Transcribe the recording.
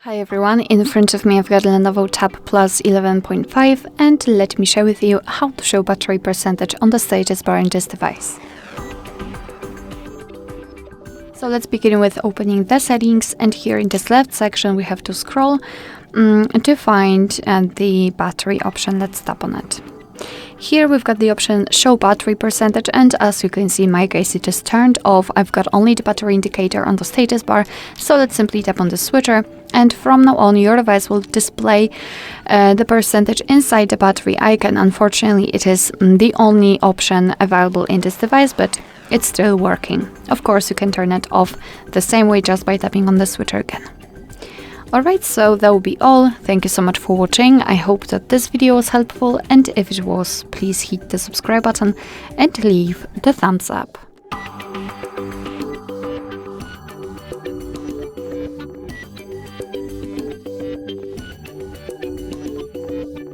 Hi everyone, in front of me I've got Lenovo Tab Plus 11.5 and let me share with you how to show battery percentage on the status bar in this device. So let's begin with opening the settings, and here in this left section we have to scroll to find the battery option. Let's tap on it. Here we've got the option show battery percentage, and as you can see in my case it is turned off. I've got only the battery indicator on the status bar, so let's simply tap on the switcher, and from now on your device will display the percentage inside the battery icon. Unfortunately it is the only option available in this device, but it's still working. Of course you can turn it off the same way just by tapping on the switcher again. Alright, so that will be all. Thank you so much for watching. I hope that this video was helpful, and if it was, please hit the subscribe button and leave the thumbs up.